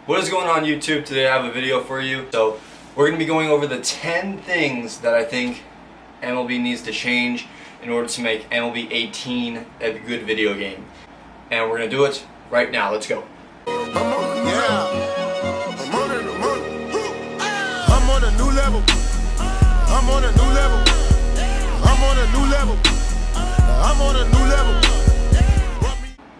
What is going on YouTube? Today I have a video for you. So we're going to be going over the 10 things that I think MLB needs to change in order to make MLB 18 a good video game. And we're going to do it right now. Let's go. I'm on a new level. I'm on a new level. I'm on a new level. I'm on a new level.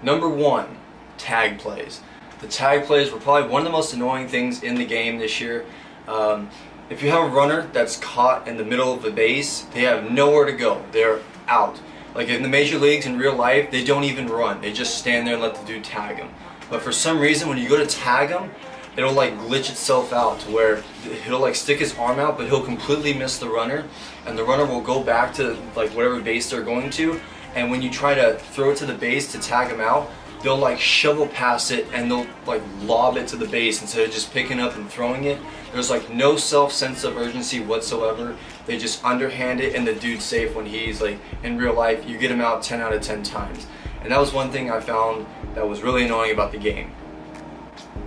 Number 1, tag plays. The tag plays were probably one of the most annoying things in the game this year. If you have a runner that's caught in the middle of the base, they have nowhere to go. They're out. Like in the major leagues in real life, they don't even run. They just stand there and let the dude tag them. But for some reason, when you go to tag them, it'll like glitch itself out to where he'll like stick his arm out, but he'll completely miss the runner, and the runner will go back to like whatever base they're going to. And when you try to throw it to the base to tag him out, they'll like shovel past it and they'll like lob it to the base instead of just picking up and throwing it. There's like no sense of urgency whatsoever. They just underhand it and the dude's safe when he's like in real life. You get him out 10 out of 10 times. And that was one thing I found that was really annoying about the game.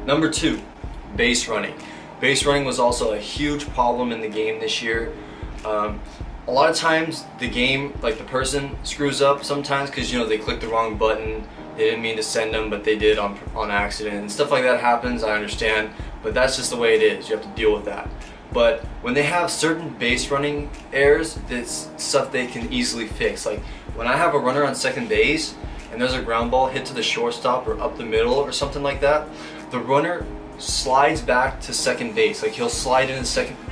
Number 2, base running. Base running was also a huge problem in the game this year. A lot of times the game, like the person screws up sometimes because, you know, they clicked the wrong button. They didn't mean to send them, but they did on accident. And stuff like that happens, I understand, but that's just the way it is. You have to deal with that. But when they have certain base running errors, it's stuff they can easily fix. Like when I have a runner on second base and there's a ground ball hit to the shortstop or up the middle or something like that, the runner slides back to second base. Like he'll slide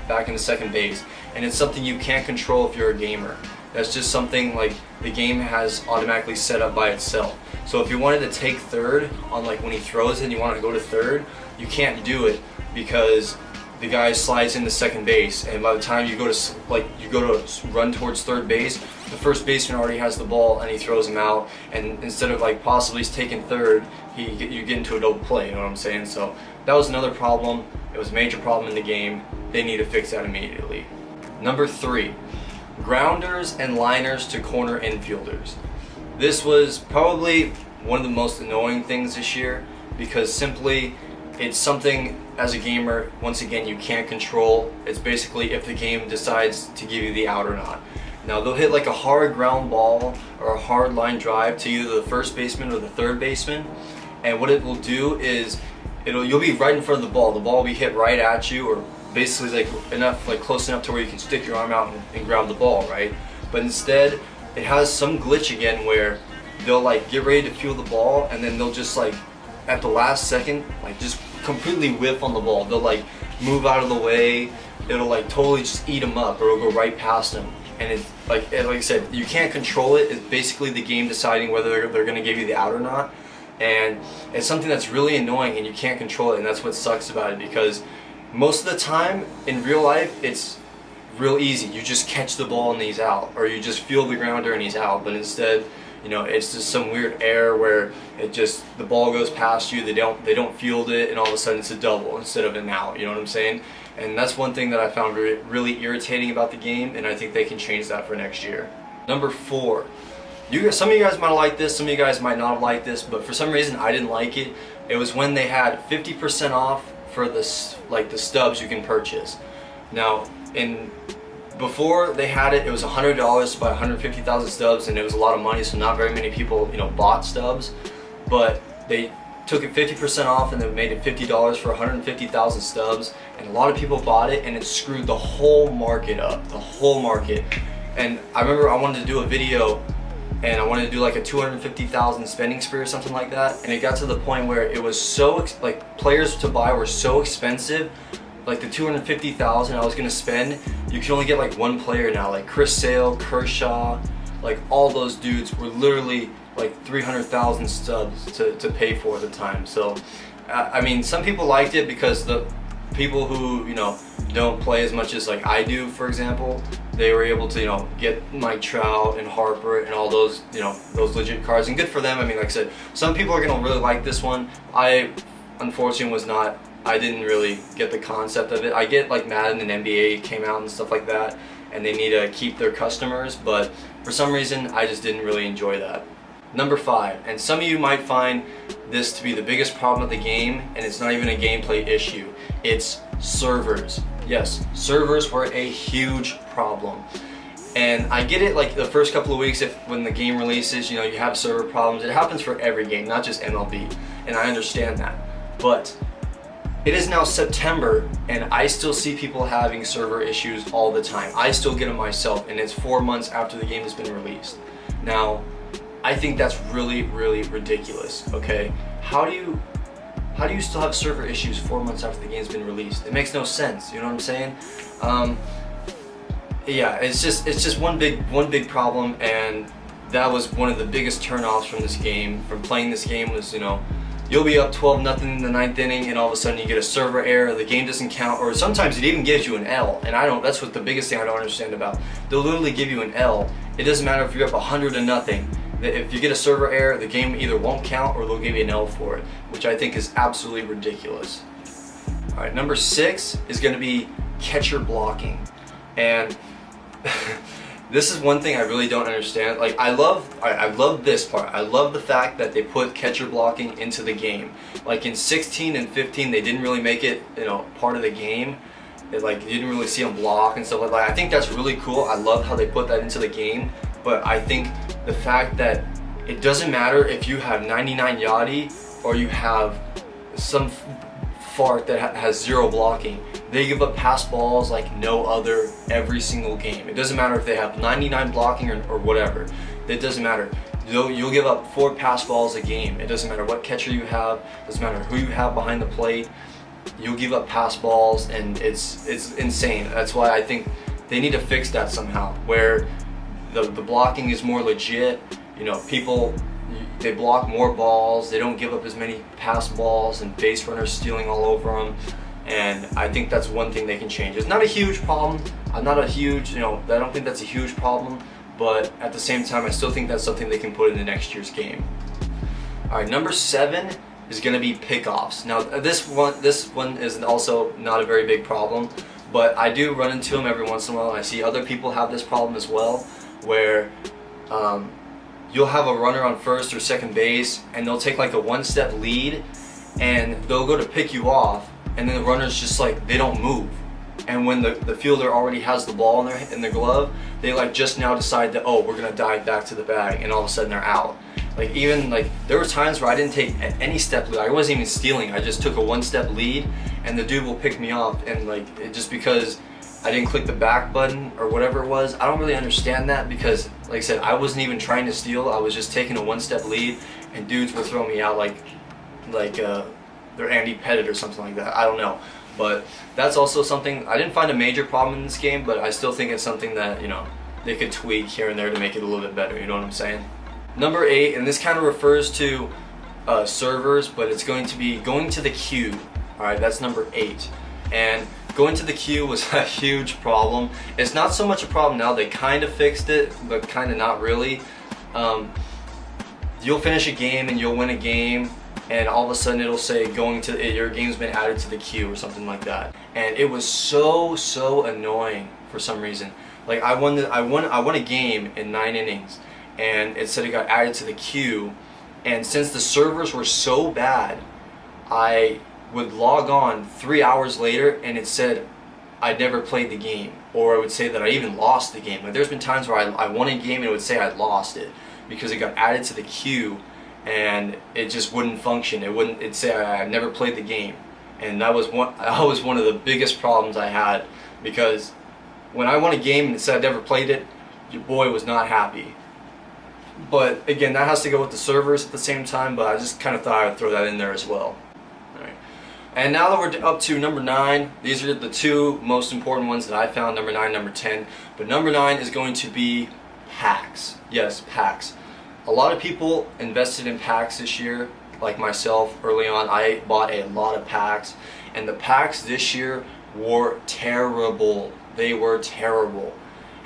back into second base, and it's something you can't control if you're a gamer. That's just something like the game has automatically set up by itself. So if you wanted to take third on like when he throws it and you want to go to third, you can't do it because the guy slides into second base, and by the time you go to run towards third base, the first baseman already has the ball and he throws him out, and instead of like possibly taking third, you get into a double play, you know what I'm saying? So that was another problem. It was a major problem in the game. They need to fix that immediately. Number 3, grounders and liners to corner infielders. This was probably one of the most annoying things this year because simply it's something as a gamer, once again, you can't control. It's basically if the game decides to give you the out or not. Now they'll hit like a hard ground ball or a hard line drive to either the first baseman or the third baseman, and what it will do is you'll be right in front of the ball. The ball will be hit right at you, or basically close enough to where you can stick your arm out and grab the ball, right? But instead, it has some glitch again where they'll like get ready to field the ball, and then they'll just like at the last second like just completely whiff on the ball. They'll like move out of the way. It'll like totally just eat them up, or it'll go right past them. And it's like I said, you can't control it. It's basically the game deciding whether they're going to give you the out or not. And it's something that's really annoying and you can't control it, and that's what sucks about it, because most of the time in real life it's real easy. You just catch the ball and he's out, or you just field the grounder and he's out. But instead, you know, it's just some weird error where the ball goes past you, they don't field it, and all of a sudden it's a double instead of an out. You know what I'm saying? And that's one thing that I found really irritating about the game, and I think they can change that for next year. Number 4. Some of you guys might have liked this, some of you guys might not have liked this, but for some reason I didn't like it. It was when they had 50% off for the stubs you can purchase. Now, before they had it, it was $100 to buy 150,000 stubs, and it was a lot of money, so not very many people, you know, bought stubs. But they took it 50% off and they made it $50 for 150,000 stubs, and a lot of people bought it, and it screwed the whole market up, the whole market. And I remember I wanted to do a video, and I wanted to do like a 250,000 spending spree or something like that, and it got to the point where it was so like players to buy were so expensive. Like the 250,000 I was gonna spend, you can only get like one player now. Like Chris Sale, Kershaw, like all those dudes were literally like 300,000 stubs to pay for at the time. So I mean, some people liked it because the people who, you know, don't play as much as like I do, for example, they were able to, you know, get Mike Trout and Harper and all those, you know, those legit cards, and good for them. I mean, like I said, some people are gonna really like this one. I unfortunately was not. I didn't really get the concept of it. I get like Madden and NBA came out and stuff like that, and they need to keep their customers, but for some reason I just didn't really enjoy that. Number 5, and some of you might find this to be the biggest problem of the game, and it's not even a gameplay issue. It's servers. Yes, servers were a huge problem. And I get it, like the first couple of weeks when the game releases, you have server problems. It happens for every game, not just MLB, and I understand that. But it is now September, and I still see people having server issues all the time. I still get them myself, and it's 4 months after the game has been released. Now, I think that's really, really ridiculous, okay? How do you still have server issues 4 months after the game's been released? It makes no sense, you know what I'm saying? Yeah, it's just one big problem, and that was one of the biggest turnoffs from this game, from playing this game, was, you'll be up 12-0 in the 9th inning, and all of a sudden you get a server error, the game doesn't count, or sometimes it even gives you an L, and that's what the biggest thing I don't understand about. They'll literally give you an L. It doesn't matter if you're up 100-0. If you get a server error, the game either won't count or they'll give you an L for it, which I think is absolutely ridiculous. Alright, number 6 is going to be catcher blocking. And this is one thing I really don't understand. Like, I love this part. I love the fact that they put catcher blocking into the game. Like in 16 and 15, they didn't really make it, part of the game. You didn't really see them block and stuff like that. I think that's really cool. I love how they put that into the game. But I think the fact that it doesn't matter if you have 99 Yachty or you have some fart that has 0 blocking. They give up pass balls like no other every single game. It doesn't matter if they have 99 blocking or whatever. It doesn't matter. You'll give up 4 pass balls a game. It doesn't matter what catcher you have. It doesn't matter who you have behind the plate. You'll give up pass balls, and it's insane. That's why I think they need to fix that somehow, where the blocking is more legit. People, they block more balls. They don't give up as many pass balls and base runners stealing all over them. And I think that's one thing they can change. It's not a huge problem. I don't think that's a huge problem. But at the same time, I still think that's something they can put in the next year's game. All right, number 7 is going to be pickoffs. Now, this one is also not a very big problem, but I do run into them every once in a while, and I see other people have this problem as well, where you'll have a runner on first or second base, and they'll take like a 1-step lead, and they'll go to pick you off, and then the runner's just like, they don't move. And when the fielder already has the ball in their glove, they just now decide that, oh, we're gonna dive back to the bag, and all of a sudden they're out. There were times where I didn't take any step lead. I wasn't even stealing. I just took a 1-step lead, and the dude will pick me off, and just because I didn't click the back button or whatever it was, I don't really understand that, because like I said, I wasn't even trying to steal. I was just taking a 1-step lead, and dudes will throw me out like they're Andy Pettit or something like that. I don't know. But that's also something, I didn't find a major problem in this game, but I still think it's something that, they could tweak here and there to make it a little bit better, you know what I'm saying? Number 8, and this kind of refers to servers, but it's going to be going to the queue. Alright, that's number 8. And going to the queue was a huge problem. It's not so much a problem now. They kind of fixed it, but kind of not really. You'll finish a game and you'll win a game, and all of a sudden it'll say your game's been added to the queue or something like that. And it was so annoying for some reason. Like I won a game in 9 innings, and it said it got added to the queue. And since the servers were so bad, I would log on 3 hours later and it said I'd never played the game, or it would say that I even lost the game. Like there's been times where I won a game and it would say I lost it because it got added to the queue, and it just wouldn't function. It'd say I never played the game. And that was one of the biggest problems I had, because when I won a game and it said I never played it, your boy was not happy. But again, that has to go with the servers at the same time, but I just kind of thought I would throw that in there as well. Alright. And now that we're up to number 9, these are the 2 most important ones that I found, number 9, number 10. But number 9 is going to be packs. Yes, packs. A lot of people invested in packs this year, like myself. Early on, I bought a lot of packs, and the packs this year were terrible. They were terrible.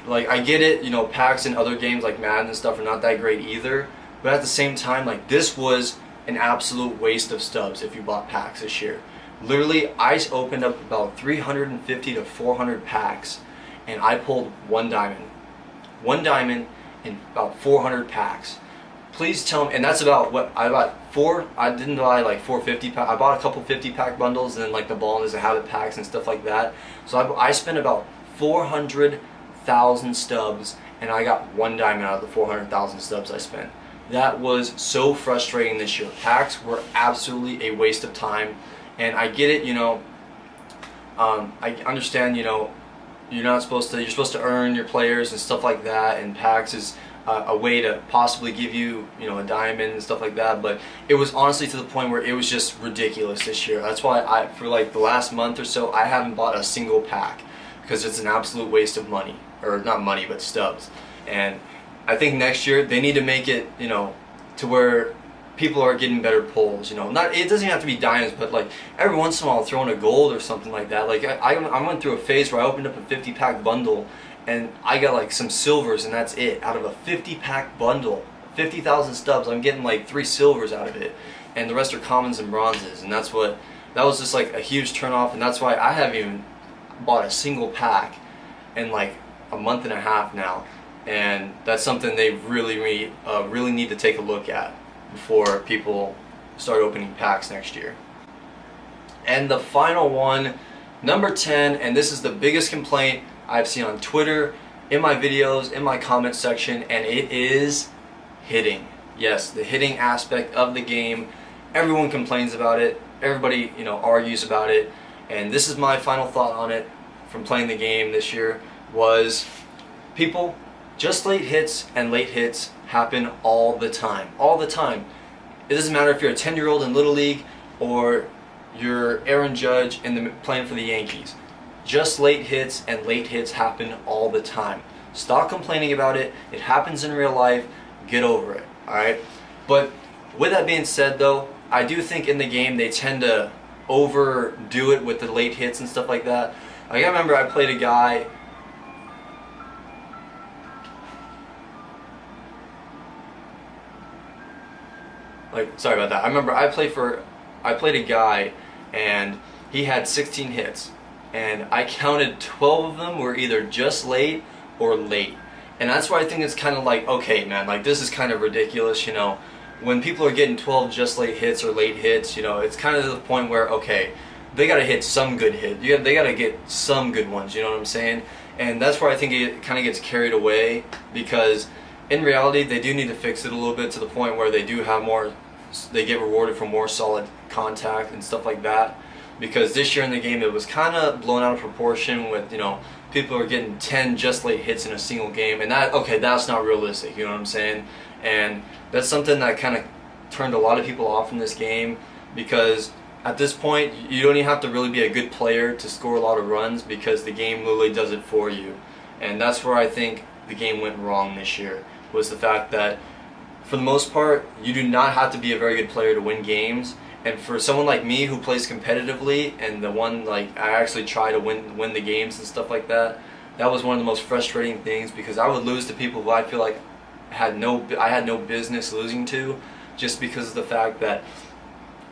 Like, I get it, packs in other games like Madden and stuff are not that great either, but at the same time, this was an absolute waste of stubs if you bought packs this year. Literally, I opened up about 350 to 400 packs, and I pulled 1 diamond. 1 diamond in about 400 packs. please tell me. And that's about what I bought. I didn't buy like 450 pack. I bought a couple 50-pack bundles, and then like the ball and there's a habit packs and stuff like that. So I spent about 400,000 stubs, and I got 1 diamond out of the 400,000 stubs I spent. That was so frustrating this year. Packs were absolutely a waste of time, and I get it. I understand. You're supposed to earn your players and stuff like that, and packs is a way to possibly give you, a diamond and stuff like that. But it was honestly to the point where it was just ridiculous this year. That's why for like the last month or so, I haven't bought a single pack, because it's an absolute waste of money, or not money, but stubs. And I think next year they need to make it, to where people are getting better pulls. It doesn't even have to be diamonds, but like every once in a while I'll throw in a gold or something like that. Like I went through a phase where I opened up a 50-pack bundle, and I got like some silvers, and that's it. Out of a 50-pack bundle, 50,000 stubs, I'm getting like 3 silvers out of it, and the rest are commons and bronzes. And that was just like a huge turnoff, and that's why I haven't even bought a single pack in like a month and a half now. And that's something they really need to take a look at before people start opening packs next year. And the final one, number 10, and this is the biggest complaint I've seen on Twitter, in my videos, in my comment section, and it is hitting. Yes, the hitting aspect of the game. Everyone complains about it. Everybody, argues about it. And this is my final thought on it from playing the game this year was, people, just late hits and late hits happen all the time. All the time. It doesn't matter if you're a 10-year-old in Little League or you're Aaron Judge playing for the Yankees. Just late hits and late hits happen all the time. Stop complaining about it. It happens in real life. Get over it. Alright? But with that being said though, I do think in the game they tend to overdo it with the late hits and stuff like that. Like I remember I played a guy. Sorry about that. I remember I played a guy, and he had 16 hits, and I counted 12 of them were either just late or late. And that's why I think it's kind of like, okay man, like this is kind of ridiculous, when people are getting 12 just late hits or late hits, it's kind of to the point where, okay, they gotta hit some good hit. They gotta get some good ones, you know what I'm saying? And that's where I think it kind of gets carried away, because in reality they do need to fix it a little bit to the point where they get rewarded for more solid contact and stuff like that. Because this year in the game it was kind of blown out of proportion with, people are getting 10 just late hits in a single game, and that's not realistic, you know what I'm saying? And that's something that kind of turned a lot of people off from this game, because at this point you don't even have to really be a good player to score a lot of runs, because the game literally does it for you. And that's where I think the game went wrong this year, was the fact that for the most part you do not have to be a very good player to win games. And for someone like me who plays competitively, and the one I actually try to win the games and stuff like that, that was one of the most frustrating things, because I would lose to people who I feel like I had no business losing to, just because of the fact that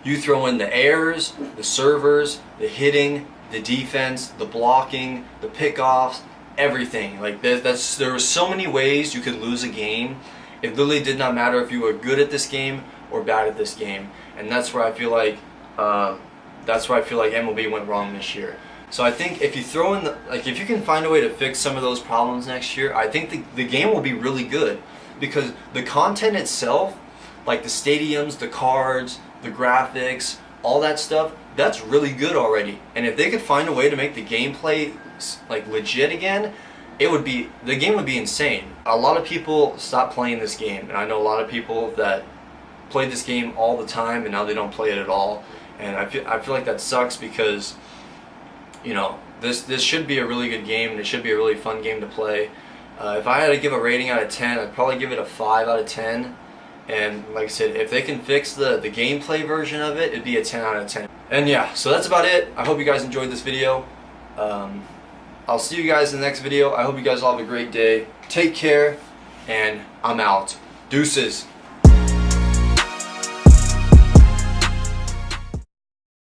you throw in the errors, the servers, the hitting, the defense, the blocking, the pickoffs, everything. Like there were so many ways you could lose a game. It literally did not matter if you were good at this game or bad at this game. And that's where I feel like MLB went wrong this year. So I think if you throw in if you can find a way to fix some of those problems next year, I think the game will be really good, because the content itself, like the stadiums, the cards, the graphics, all that stuff, that's really good already. And if they could find a way to make the gameplay legit again, the game would be insane. A lot of people stopped playing this game, and I know a lot of people that played this game all the time and now they don't play it at all. And I feel like that sucks, because this should be a really good game, and it should be a really fun game to play. If I had to give a rating out of 10, I'd probably give it a 5 out of 10. And like I said, if they can fix the gameplay version of it, it'd be a 10 out of 10. And yeah, so that's about it. I hope you guys enjoyed this video. I'll see you guys in the next video. I hope you guys all have a great day. Take care, and I'm out. Deuces.